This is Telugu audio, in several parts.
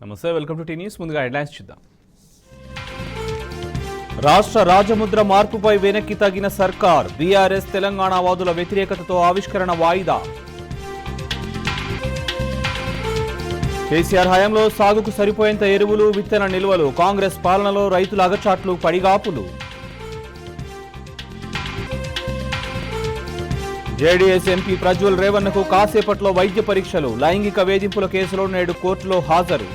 నమస్తే, వెల్కమ్ టు టీ న్యూస్. ముందుగా హెడ్లైన్స్ చూద్దాం. రాష్ట్ర రాజముద్ర మార్పుపై వెనక్కి తగ్గిన సర్కార్, బీఆర్ఎస్ తెలంగాణ వాదుల వ్యతిరేకతతో ఆవిష్కరణ వాయిదా. కేసీఆర్ హయాంలో సాగుకు సరిపోయేంత ఎరువులు, విత్తన నిల్వలు, కాంగ్రెస్ పాలనలో రైతుల అగచాట్లు, పడిగాపులు. జేడీఎస్ ఎంపీ ప్రజ్వల్ రేవన్నకు కాసేపట్లో వైద్య పరీక్షలు, లైంగిక వేధింపుల కేసులో నేడు కోర్టులో హాజరు.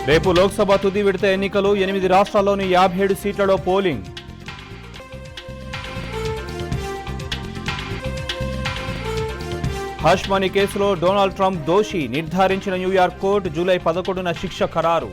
రేపు లోక్సభ తుది విడత ఎన్నికలు, 8 రాష్ట్రాల్లోని 57 సీట్లలో పోలింగ్. హష్ మనీ కేసులో డొనాల్డ్ ట్రంప్ దోషి, నిర్ధారించిన న్యూయార్క్ కోర్టు జూలై 11న శిక్ష ఖరారు.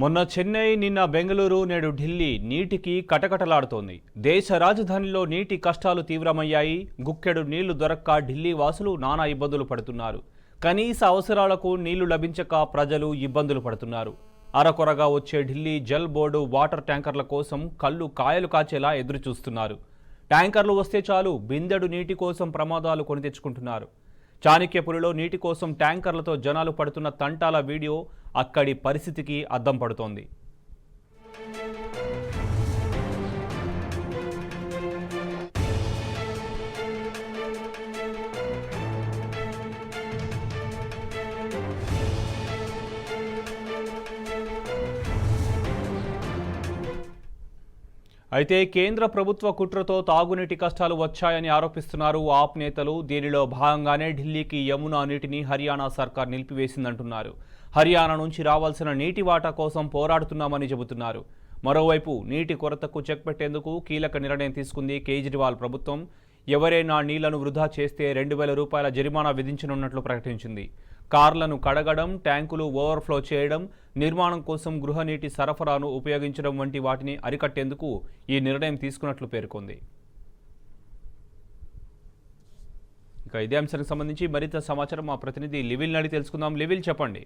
మొన్న చెన్నై, నిన్న బెంగళూరు, నేడు ఢిల్లీ నీటికి కటకటలాడుతోంది. దేశ రాజధానిలో నీటి కష్టాలు తీవ్రమయ్యాయి. గుక్కెడు నీళ్లు దొరక్క ఢిల్లీ వాసులు నానా ఇబ్బందులు పడుతున్నారు. కనీస అవసరాలకు నీళ్లు లభించక ప్రజలు ఇబ్బందులు పడుతున్నారు. అరకొరగా వచ్చే ఢిల్లీ జల్ బోర్డు వాటర్ ట్యాంకర్ల కోసం కళ్ళు కాయలు కాచేలా ఎదురుచూస్తున్నారు. ట్యాంకర్లు వస్తే చాలు బిందెడు నీటి కోసం ప్రమాదాలు కొని తెచ్చుకుంటున్నారు. చాణక్యపురిలో నీటి కోసం ట్యాంకర్లతో జనాలు పడుతున్న తంటాల వీడియో అక్కడి పరిస్థితికి అద్దం పడుతోంది. అయితే కేంద్ర ప్రభుత్వ కుట్రతో తాగునీటి కష్టాలు వచ్చాయని ఆరోపిస్తున్నారు ఆప్ నేతలు. దీనిలో భాగంగానే ఢిల్లీకి యమునా నీటిని హర్యానా సర్కార్ నిలిపివేసిందంటున్నారు. హర్యానా నుంచి రావాల్సిన నీటి వాటా కోసం పోరాడుతున్నామని చెబుతున్నారు. మరోవైపు నీటి కొరతకు చెక్ పెట్టేందుకు కీలక నిర్ణయం తీసుకుంది కేజ్రీవాల్ ప్రభుత్వం. ఎవరైనా నీళ్లను వృధా చేస్తే 2,000 రూపాయల జరిమానా విధించనున్నట్లు ప్రకటించింది. కార్లను కడగడం, ట్యాంకులు ఓవర్ఫ్లో చేయడం, నిర్మాణం కోసం గృహ నీటి సరఫరాను ఉపయోగించడం వంటి వాటిని అరికట్టేందుకు ఈ నిర్ణయం తీసుకున్నట్లు పేర్కొంది. ఇక ఇదే అంశానికి సంబంధించి మరింత సమాచారం మా ప్రతినిధి లివిల్ నడి తెలుసుకుందాం. లివిల్, చెప్పండి.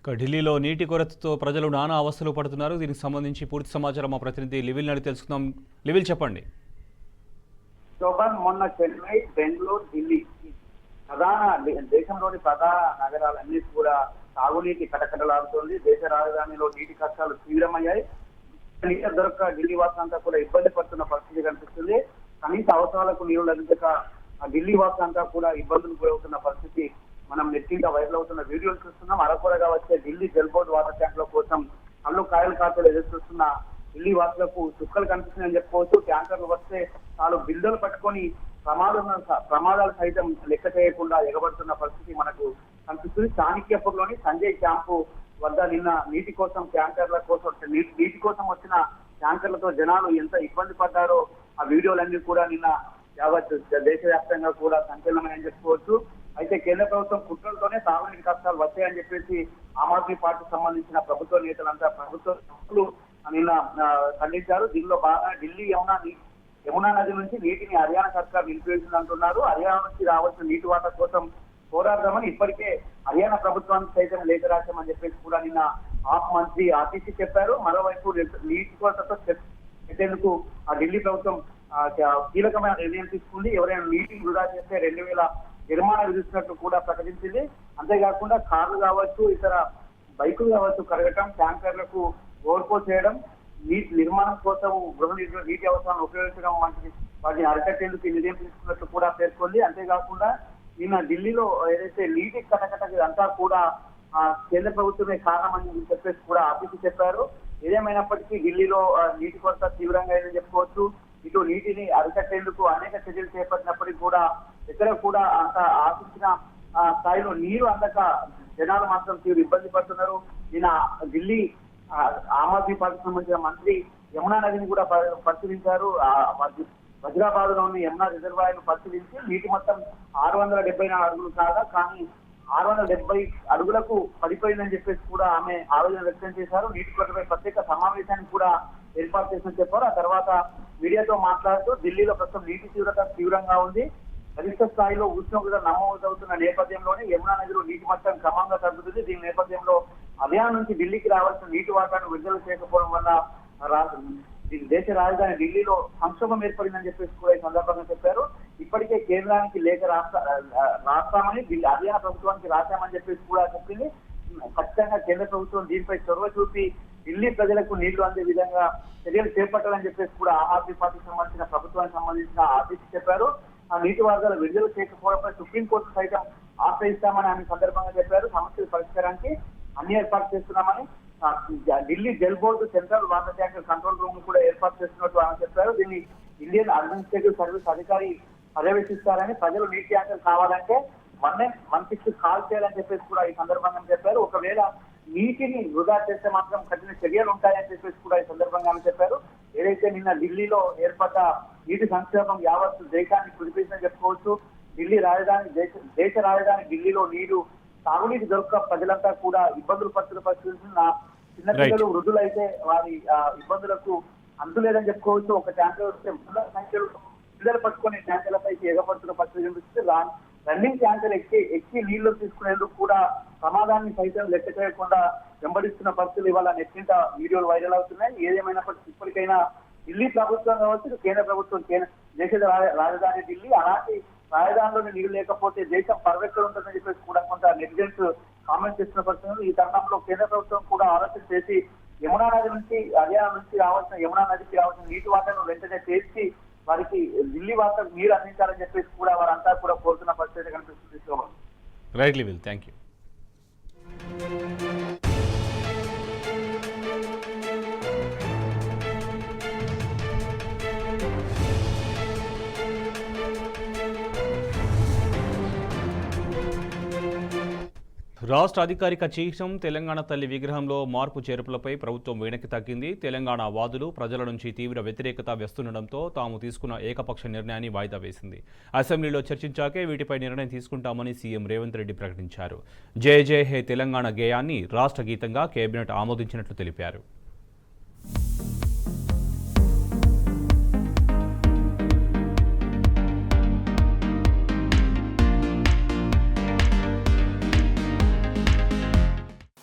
ఇక ఢిల్లీలో నీటి కొరతతో ప్రజలు నానా అవస్థలు పడుతున్నారు. దీనికి సంబంధించి పూర్తి సమాచారం మా ప్రతినిధి లివిల్ నడి తెలుసుకుందాం. లివిల్, చెప్పండి. శోభన్, మొన్న చెన్నై, బెంగళూరు, ఢిల్లీ దేశంలోని ప్రధాన నగరాలన్నీ కూడా తాగునీటి కటకటలాడుతోంది. దేశ రాజధానిలో నీటి కష్టాలు తీవ్రమయ్యాయి. నీరు దొరక్క ఢిల్లీ వాసులంతా కూడా ఇబ్బంది పడుతున్న పరిస్థితి కనిపిస్తుంది. కనీస అవసరాలకు నీరు లభించక ఢిల్లీ వాసులంతా కూడా ఇబ్బందులు గురవుతున్న పరిస్థితి మనం నెట్టింట వైరల్ అవుతున్న వీడియోలు చూస్తున్నాం. అరకొరగా వచ్చే ఢిల్లీ జల్ బోర్డు వాటర్ ట్యాంకుల కోసం కళ్ళు కాయలు కాచలు ఎదురు చూస్తున్న ఢిల్లీ వాసులకు చుక్కలు కనిపిస్తున్నాయని చెప్పుకోవచ్చు. ట్యాంకర్లు వస్తే తాను బిల్లులు పట్టుకొని ప్రమాదాలు సైతం లెక్క చేయకుండా ఎగబడుతున్న పరిస్థితి మనకు కనిపిస్తుంది. చాణక్యపూర్లోని సంజయ్ క్యాంపు వద్ద నిన్న నీటి కోసం ట్యాంకర్ల కోసం నీటి కోసం వచ్చిన ట్యాంకర్లతో జనాలు ఎంత ఇబ్బంది పడ్డారో ఆ వీడియోలన్నీ కూడా నిన్న యావత్ దేశవ్యాప్తంగా కూడా సంచలనమని చెప్పుకోవచ్చు. అయితే కేంద్ర ప్రభుత్వం కుట్రలతోనే తాగునీటి కష్టాలు వచ్చాయని చెప్పేసి ఆమ్ ఆద్మీ పార్టీకి సంబంధించిన ప్రభుత్వ నేతలంతా ప్రభుత్వ నిన్న ఖండించారు. దీనిలో బాగా ఢిల్లీ యమునా నది నుంచి నీటిని హర్యానా సర్కార్ నిలిపివేసిందంటున్నారు. హర్యానా నుంచి రావాల్సిన నీటి వాటా కోసం పోరాడదామని ఇప్పటికే హర్యానా ప్రభుత్వానికి సైతం లేఖ రాశామని చెప్పేసి కూడా నిన్న ఆప్ మంత్రి ఆర్టీసీ చెప్పారు. మరోవైపు నీటి కొరతతో పెట్టేందుకు ఆ ఢిల్లీ ప్రభుత్వం కీలకమైన నిర్ణయం తీసుకుంది. ఎవరైనా నీటిని వృధా చేస్తే 2,000 జరిమానా విధిస్తున్నట్టు కూడా ప్రకటించింది. అంతేకాకుండా కార్లు కావచ్చు, ఇతర బైకులు కావచ్చు కడగటం, ట్యాంకర్లకు ఓవర్ఫ్లో చేయడం, నీటి నిర్మాణం కోసం గృహ నీటి అవసరాలను ఉపయోగించడం వంటి వాటిని అరికట్టేందుకు ఈ నిర్ణయం తీసుకున్నట్టు కూడా పేర్కొంది. అంతేకాకుండా నిన్న ఢిల్లీలో ఏదైతే నీటి కటకట అంతా కూడా కేంద్ర ప్రభుత్వమే కారణమని చెప్పేసి కూడా ఆఫీసు చెప్పారు. ఏదేమైనప్పటికీ ఢిల్లీలో నీటి కొరత తీవ్రంగా అయిందని చెప్పుకోవచ్చు. ఇటు నీటిని అరికట్టేందుకు అనేక చర్యలు చేపట్టినప్పటికీ కూడా ఎక్కడ కూడా అంత ఆశించిన స్థాయిలో నీరు అందక జనాలు మాత్రం తీవ్ర ఇబ్బంది పడుతున్నారు. నిన్న ఢిల్లీ ఆమ్ ఆద్మీ పార్టీకి సంబంధించిన మంత్రి యమునా నదిని కూడా పరిశీలించారు. వజ్రాబాద్ లోని యమునా రిజర్వాయర్ ను పరిశీలించి నీటి మొత్తం 674 అడుగులు కాగా కానీ 670 అడుగులకు పడిపోయిందని చెప్పేసి కూడా ఆమె ఆవేదన వ్యక్తం చేశారు. నీటి కొరతపై ప్రత్యేక సమావేశాన్ని కూడా ఏర్పాటు చేసినట్టు చెప్పారు. ఆ తర్వాత మీడియాతో మాట్లాడుతూ ఢిల్లీలో ప్రస్తుతం నీటి తీవ్రంగా ఉంది. గరిష్ట స్థాయిలో ఉష్ణోగ్రత నమోదవుతున్న నేపథ్యంలోనే యమునా నదిలో నీటి మట్టం క్రమంగా తగ్గుతుంది. దీని నేపథ్యంలో హర్యానా నుంచి ఢిల్లీకి రావాల్సిన నీటి వాటాను విడుదల చేయకపోవడం వల్ల దేశ రాజధాని ఢిల్లీలో సంక్షోభం ఏర్పడిందని చెప్పేసి కూడా ఈ సందర్భంగా చెప్పారు. ఇప్పటికే కేంద్రానికి లేఖ రాస్తామని హర్యానా ప్రభుత్వానికి రాశామని చెప్పేసి కూడా చెప్పింది. ఖచ్చితంగా కేంద్ర ప్రభుత్వం దీనిపై చొరవ చూపి ఢిల్లీ ప్రజలకు నీళ్లు అందే విధంగా చర్యలు చేపట్టాలని చెప్పేసి కూడా ఆమ్ ఆద్మీ పార్టీకి సంబంధించిన ప్రభుత్వానికి సంబంధించిన ఆర్టీసీ చెప్పారు. ఆ నీటి వరదలు విడుదల చేయకపోవడంపై సుప్రీంకోర్టు సైతం ఆశ్రయిస్తామని ఆమె సందర్భంగా చెప్పారు. సమస్యల పరిష్కారానికి అన్ని ఏర్పాటు చేస్తున్నామని Delhi Jal board central water tanker control room కూడా ఏర్పాటు చేస్తున్నట్టు ఆమె చెప్పారు. దీన్ని ఇండియన్ అడ్మినిస్ట్రేటివ్ సర్వీస్ అధికారి పర్యవేక్షిస్తారని, ప్రజలు నీటి ట్యాంకర్ కావాలంటే 116 కాల్ చేయాలని చెప్పేసి కూడా ఈ సందర్భంగా చెప్పారు. ఒకవేళ నీటిని వృధా చేస్తే మాత్రం కఠిన చర్యలు ఉంటాయని చెప్పేసి కూడా ఈ సందర్భంగా చెప్పారు. ఏదైతే నిన్న ఢిల్లీలో ఏర్పడ్డ నీటి సంక్షోభం యావత్ దేశాన్ని కుదిపేసిందని చెప్పుకోవచ్చు. ఢిల్లీ రాజధాని దేశ రాజధాని ఢిల్లీలో నీరు తాగునీటి దొరక ప్రజలంతా కూడా ఇబ్బందులు పడుతున్న పరిస్థితున్న చిన్నపిల్లలు వృద్ధులైతే వారి ఇబ్బందులకు అంతులేదని చెప్పుకోవచ్చు. ఒక ట్యాంకర్ వస్తే సంఖ్యలో పిల్లలు పట్టుకొని ట్యాంకర్లపైకి ఎగపడుతున్న పరిస్థితి కనిపిస్తుంది. రన్నింగ్ ట్యాంకర్ ఎక్కి నీళ్లు తీసుకునేందుకు కూడా ప్రమాదాన్ని సైతం లెక్క చేయకుండా వెంబడిస్తున్న పరిస్థితులు ఇవాళ నెట్టింట వీడియోలు వైరల్ అవుతున్నాయి. ఏదేమైనప్పటికీ ఇప్పటికైనా ఢిల్లీ ప్రభుత్వం కావచ్చు, కేంద్ర ప్రభుత్వం దేశ రాజధాని ఢిల్లీ, అలాంటి రాజధానిలోని నీళ్లు లేకపోతే దేశం పర్వెక్కడ ఉంటుందని చెప్పేసి కూడా కొంత నెటిజన్స్ కామెంట్ చేస్తున్న పరిస్థితులు. ఈ తరుణంలో కేంద్ర ప్రభుత్వం కూడా ఆలోచన చేసి యమునా నది నుంచి హర్యానా నుంచి రావాల్సిన యమునా నదికి రావాల్సిన నీటి వాటర్ను వెంటనే చేసి వారికి ఢిల్లీ వాటర్ నీరు అందించాలని చెప్పేసి కూడా వారంతా కూడా కోరుతున్న పరిస్థితి కనిపిస్తుంది. Rightly will, thank you. రాష్ట్ర అధికారిక చిహ్నం తెలంగాణ తల్లి విగ్రహంలో మార్పు చేర్పులపై ప్రభుత్వం వెనక్కి తగ్గింది. తెలంగాణ వాదులు ప్రజల నుంచి తీవ్ర వ్యతిరేకత వస్తుండటంతో తాము తీసుకున్న ఏకపక్ష నిర్ణయాన్ని వాయిదా వేసింది. అసెంబ్లీలో చర్చించాకే వీటిపై నిర్ణయం తీసుకుంటామని సీఎం రేవంత్ రెడ్డి ప్రకటించారు. జై జై హే తెలంగాణ గేయాన్ని రాష్ట్ర గీతంగా కేబినెట్ ఆమోదించినట్లు తెలిపారు.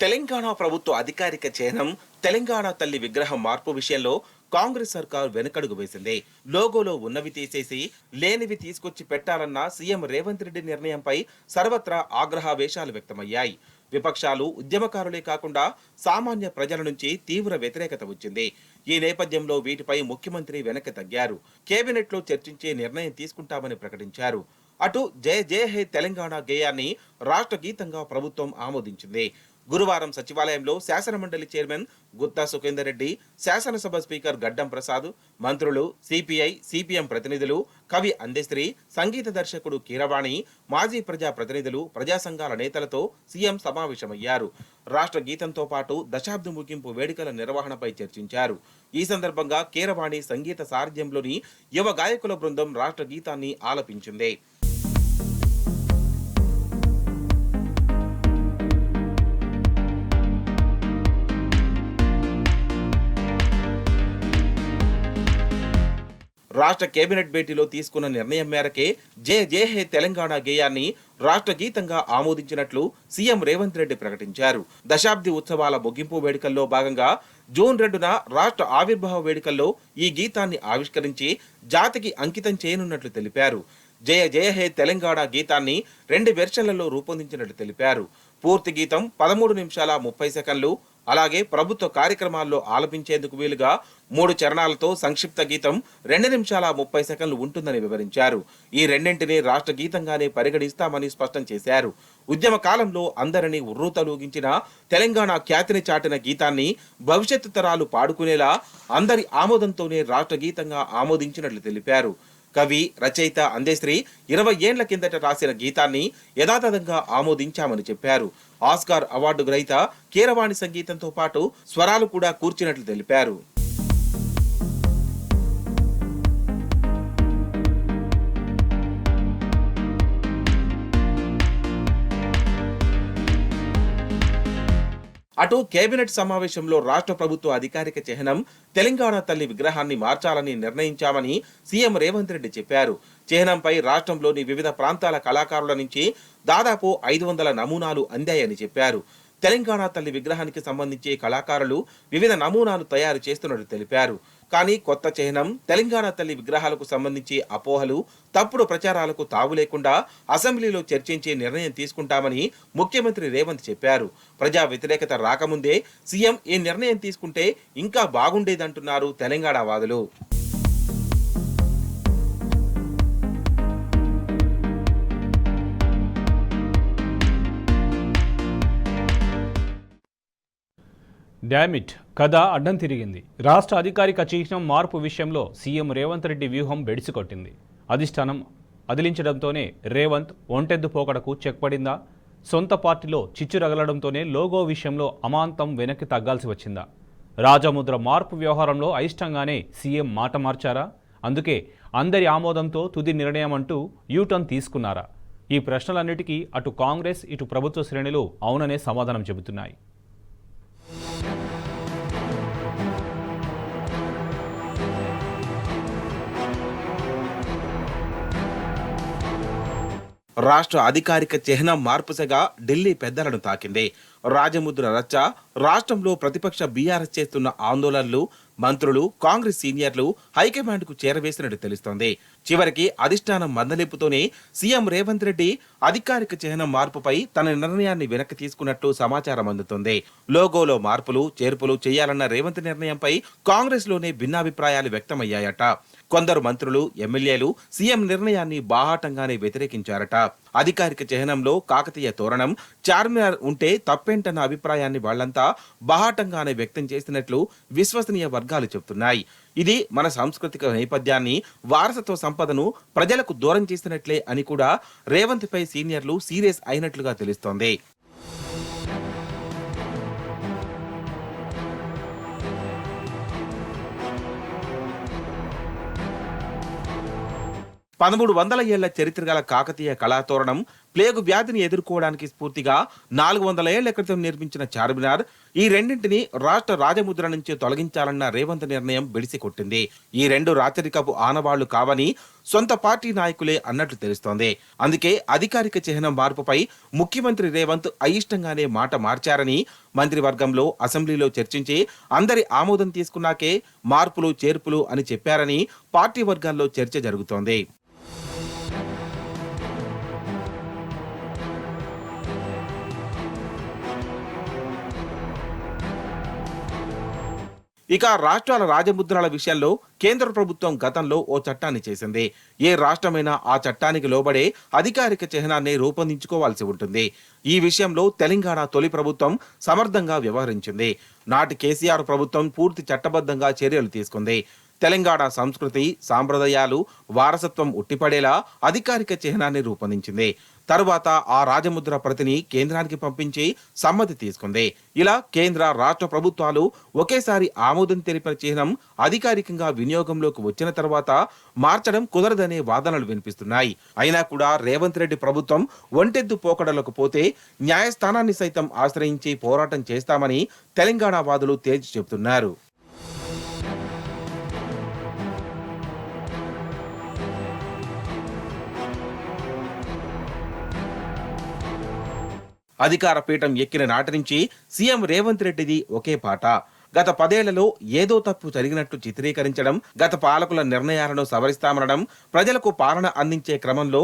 తెలంగాణ ప్రభుత్వ అధికారిక చిహ్నం తెలంగాణ తల్లి విగ్రహం మార్పు విషయంలో కాంగ్రెస్ సర్కార్ వెనుకడుగు వేసింది. లోగోలో ఉన్నవి తీసేసి లేనివి తీసుకొచ్చి పెట్టాలన్న సీఎం రేవంత్ రెడ్డి నిర్ణయంపై సర్వత్రా ఆగ్రహావేశాలు వ్యక్తమయ్యాయి. విపక్షాలు, ఉద్యమకారులే కాకుండా సామాన్య ప్రజల నుంచి తీవ్ర వ్యతిరేకత వచ్చింది. ఈ నేపథ్యంలో వీటిపై ముఖ్యమంత్రి వెనక్కి తగ్గారు. కేబినెట్ లో చర్చించే నిర్ణయం తీసుకుంటామని ప్రకటించారు. అటు జయ జయ హే తెలంగాణ గేయాన్ని రాష్ట్ర గీతంగా ప్రభుత్వం ఆమోదించింది. గురువారం సచివాలయంలో శాసనమండలి చైర్మన్ గుత్తా సుఖేందర్ రెడ్డి, శాసనసభ స్పీకర్ గడ్డం ప్రసాద్, మంత్రులు, సిపిఐ, సిపిఎం ప్రతినిధులు, కవి అందెశ్రీ, సంగీత దర్శకుడు కీరవాణి, మాజీ ప్రజా ప్రతినిధులు, ప్రజా సంఘాల నేతలతో సీఎం సమావేశమయ్యారు. రాష్ట్ర గీతంతో పాటు దశాబ్ద ముగింపు వేడుకల నిర్వహణపై చర్చించారు. ఈ సందర్భంగా కీరవాణి సంగీత సారథ్యంలోని యువ గాయకుల బృందం రాష్ట్ర గీతాన్ని ఆలపించింది. రాష్ట్ర కేబినెట్ భేటీలో తీసుకున్న నిర్ణయం మేరకే జయ జయ హే తెలంగాణ గేయాన్ని రాష్ట్ర గీతంగా ఆమోదించినట్లు సీఎం రేవంత్ రెడ్డి ప్రకటించారు. దశాబ్ది ఉత్సవాల ముగింపు వేడుకల్లో భాగంగా జూన్ 2న రాష్ట్ర ఆవిర్భావ వేడుకల్లో ఈ గీతాన్ని ఆవిష్కరించి జాతికి అంకితం చేయనున్నట్లు తెలిపారు. జయ జయ హే తెలంగాణ గీతాన్ని 2 వెర్షన్లలో రూపొందించినట్లు తెలిపారు. పూర్తి గీతం 13 నిమిషాల 30 సెకన్లు, అలాగే ప్రభుత్వ కార్యక్రమాల్లో ఆలపించేందుకు వీలుగా 3 చరణాలతో సంక్షిప్త గీతం 2 నిమిషాల 30 సెకండ్లు ఉంటుందని వివరించారు. ఈ రెండింటిని రాష్ట్ర గీతంగానే పరిగణిస్తామని స్పష్టం చేశారు. ఉద్యమ కాలంలో అందరినీ ఉర్రూతలూగించిన తెలంగాణ ఖ్యాతిని చాటిన గీతాన్ని భవిష్యత్తు తరాలు పాడుకునేలా అందరి ఆమోదంతోనే రాష్ట్ర గీతంగా ఆమోదించినట్లు తెలిపారు. కవి రచయిత అందశ్రీ 20 ఏండ్ల కిందట రాసిన గీతాన్ని యథాతథంగా ఆమోదించామని చెప్పారు. ఆస్కార్ అవార్డు గ్రహీత కీరవాణి సంగీతంతో పాటు స్వరాలు కూడా కూర్చినట్లు తెలిపారు. అటు కేబినెట్ సమావేశంలో రాష్ట్ర ప్రభుత్వ అధికారిక చిహ్నం తెలంగాణ తల్లి విగ్రహాన్ని మార్చాలని నిర్ణయించామని సీఎం రేవంత్ రెడ్డి చెప్పారు. చిహ్నంపై రాష్ట్రంలోని వివిధ ప్రాంతాల కళాకారుల నుంచి దాదాపు 500 నమూనాలు అందాయని చెప్పారు. తెలంగాణ తల్లి విగ్రహానికి సంబంధించి కళాకారులు వివిధ నమూనాలు తయారు చేస్తున్నట్టు తెలిపారు. కానీ కొత్త చిహ్నం తెలంగాణ తల్లి విగ్రహాలకు సంబంధించి అపోహలు, తప్పుడు ప్రచారాలకు తావు లేకుండా అసెంబ్లీలో చర్చించి నిర్ణయం తీసుకుంటామని ముఖ్యమంత్రి రేవంత్ చెప్పారు. ప్రజా వ్యతిరేకత రాకముందే సీఎం ఈ నిర్ణయం తీసుకుంటే ఇంకా బాగుండేదంటున్నారు తెలంగాణ వాదులు. డామిట్ కథ అడ్డం తిరిగింది. రాష్ట్ర అధికారిక చిహ్నం మార్పు విషయంలో సీఎం రేవంత్ రెడ్డి వ్యూహం బెడిసికొట్టింది. అధిష్టానం అదిలించడంతోనే రేవంత్ ఒంటెద్దు పోకడకు చెక్ పడిందా? సొంత పార్టీలో చిచ్చు రగలడంతోనే లోగో విషయంలో అమాంతం వెనక్కి తగ్గాల్సి వచ్చిందా? రాజముద్ర మార్పు వ్యవహారంలో అయిష్టంగానే సీఎం మాట మార్చారా? అందుకే అందరి ఆమోదంతో తుది నిర్ణయం అంటూ యూటర్న్ తీసుకున్నారా? ఈ ప్రశ్నలన్నిటికీ అటు కాంగ్రెస్ ఇటు ప్రభుత్వ శ్రేణులు అవుననే సమాధానం చెబుతున్నాయి. రాష్ట్ర అధికారిక చిహ్నం మార్పుసగా ఢిల్లీ పెద్దలను తాకింది. రాజముద్ర రచ్చ రాష్ట్రంలో ప్రతిపక్ష బీఆర్ఎస్ చేస్తున్న ఆందోళనలు మంత్రులు, కాంగ్రెస్ సీనియర్లు హైకమాండ్కు చేరవేసినట్టు తెలుస్తోంది. చివరికి అధిష్టానం మందలింపుతోనే సీఎం రేవంత్ రెడ్డి అధికారిక చిహ్నం మార్పుపై తన నిర్ణయాన్ని వెనక్కి తీసుకున్నట్టు సమాచారం అందుతోంది. లోగోలో మార్పులు, చేర్పులు చేయాలన్న రేవంత్ నిర్ణయంపై కాంగ్రెస్లోనే భిన్నాభిప్రాయాలు వ్యక్తమయ్యాయట. కొందరు మంత్రులు, ఎమ్మెల్యేలు సీఎం నిర్ణయాన్ని బాహాటంగానే వ్యతిరేకించారట. అధికారిక చిహ్నంలో కాకతీయ తోరణం, చార్మినార్ ఉంటే తప్పేంటన్న అభిప్రాయాన్ని వాళ్లంతా బాహాటంగానే వ్యక్తం చేసినట్లు విశ్వసనీయ వర్గాలు చెబుతున్నాయి. ఇది మన సాంస్కృతిక నేపథ్యాన్ని, వారసత్వ సంపదను ప్రజలకు దూరం చేసినట్లే అని కూడా రేవంత్ పై సీనియర్లు సీరియస్ అయినట్లుగా తెలుస్తోంది. పదమూడు 100 ఏళ్ల చరిత్ర గల కాకతీయ కళాతోరణం, ప్లేగు వ్యాధిని ఎదుర్కోవడానికి స్ఫూర్తిగా 400 ఏళ్ల క్రితం నిర్మించిన చార్మినార్, ఈ రెండింటిని రాష్ట్ర రాజముద్ర నుంచి తొలగించాలన్న రేవంత్ నిర్ణయం బెడిసికొట్టింది. ఈ రెండు రాచరికపు ఆనవాళ్లు కావని సొంత పార్టీ నాయకులే అన్నట్లు తెలుస్తోంది. అందుకే అధికారిక చిహ్నం మార్పుపై ముఖ్యమంత్రి రేవంత్ అయిష్టంగానే మాట మార్చారని, మంత్రివర్గంలో అసెంబ్లీలో చర్చించి అందరి ఆమోదం తీసుకున్నాకే మార్పులు, చేర్పులు అని చెప్పారని పార్టీ వర్గాల్లో చర్చ జరుగుతోంది. ఇక రాష్ట్రాల రాజముద్రాల విషయంలో కేంద్ర ప్రభుత్వం గతంలో ఓ చట్టాన్ని చేసింది. ఏ రాష్ట్రమైనా ఆ చట్టానికి లోబడే అధికారిక చిహ్నాన్ని రూపొందించుకోవాల్సి ఉంటుంది. ఈ విషయంలో తెలంగాణ తొలి ప్రభుత్వం సమర్థంగా వ్యవహరించింది. నాటి కేసీఆర్ ప్రభుత్వం పూర్తి చట్టబద్ధంగా చర్యలు తీసుకుంది. తెలంగాణ సంస్కృతి, సాంప్రదాయాలు, వారసత్వం ఉట్టిపడేలా అధికారిక చిహ్నాన్ని రూపొందించింది. తరువాత ఆ రాజముద్ర ప్రతిని కేంద్రానికి పంపించి సమ్మతి తీసుకుంది. ఇలా కేంద్ర, రాష్ట్ర ప్రభుత్వాలు ఒకేసారి ఆమోదం తెలిపిన చిహ్నం అధికారికంగా వినియోగంలోకి వచ్చిన తర్వాత మార్చడం కుదరదనే వాదనలు వినిపిస్తున్నాయి. అయినా కూడా రేవంత్ రెడ్డి ప్రభుత్వం ఒంటెద్దు పోకడలకు పోతే న్యాయస్థానాన్ని సైతం ఆశ్రయించి పోరాటం చేస్తామని తెలంగాణ వాదులు తేల్చి చెబుతున్నారు. అధికార పీఠం ఎక్కిన నాటి నుంచి సీఎం రేవంత్ రెడ్డిది ఒకే పాట. గత 10 ఏళ్లలో ఏదో తప్పు జరిగినట్టు చిత్రీకరించడం, గత పాలకుల నిర్ణయాలను సవరిస్తామనడం, ప్రజలకు పాలన అందించే క్రమంలో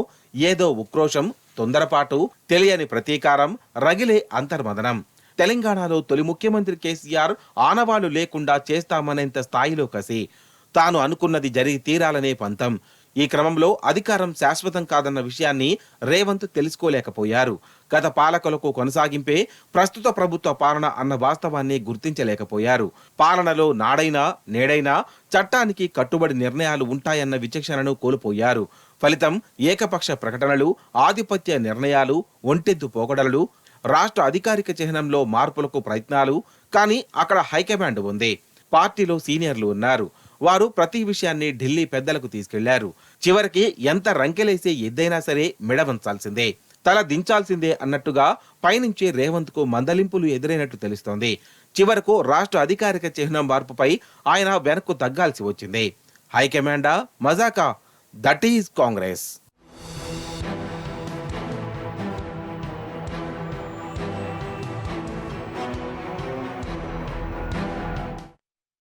ఏదో ఉక్రోషం, తొందరపాటు, తెలియని ప్రతీకారం, రగిలే అంతర్మదనం. తెలంగాణలో తొలి ముఖ్యమంత్రి కేసీఆర్ ఆనవాళ్లు లేకుండా చేస్తామనేంత స్థాయిలో కసి, తాను అనుకున్నది జరిగి తీరాలనే పంతం. ఈ క్రమంలో అధికారం శాశ్వతం కాదన్న విషయాన్ని రేవంత్ తెలుసుకోలేకపోయారు. గత పాలకులకు కొనసాగింపే ప్రస్తుత ప్రభుత్వ పాలన అన్న వాస్తవాన్ని గుర్తించలేకపోయారు. పాలనలో నాడైనా నేడైనా చట్టానికి కట్టుబడి నిర్ణయాలు ఉంటాయన్న విచక్షణను కోల్పోయారు. ఫలితం ఏకపక్ష ప్రకటనలు, ఆధిపత్య నిర్ణయాలు, ఒంటెద్దు పోకడలు, రాష్ట్ర అధికారిక చిహ్నంలో మార్పులకు ప్రయత్నాలు. కానీ అక్కడ హైకమాండ్ ఉంది, పార్టీలో సీనియర్లు ఉన్నారు. వారు ప్రతి విషయాన్ని ఢిల్లీ పెద్దలకు తీసుకెళ్లారు. చివరికి ఎంత రంకెలేసే ఎద్దైనా సరే మెడవంచాల్సిందే, తల దించాల్సిందే అన్నట్టుగా పైనుంచి రేవంత్ కు మందలింపులు ఎదురైనట్టు తెలుస్తోంది. చివరకు రాష్ట్ర అధికారిక చిహ్నం మార్పుపై ఆయన వెనక్కు తగ్గాల్సి వచ్చింది. హైకమాండా మజాకా? That is Congress.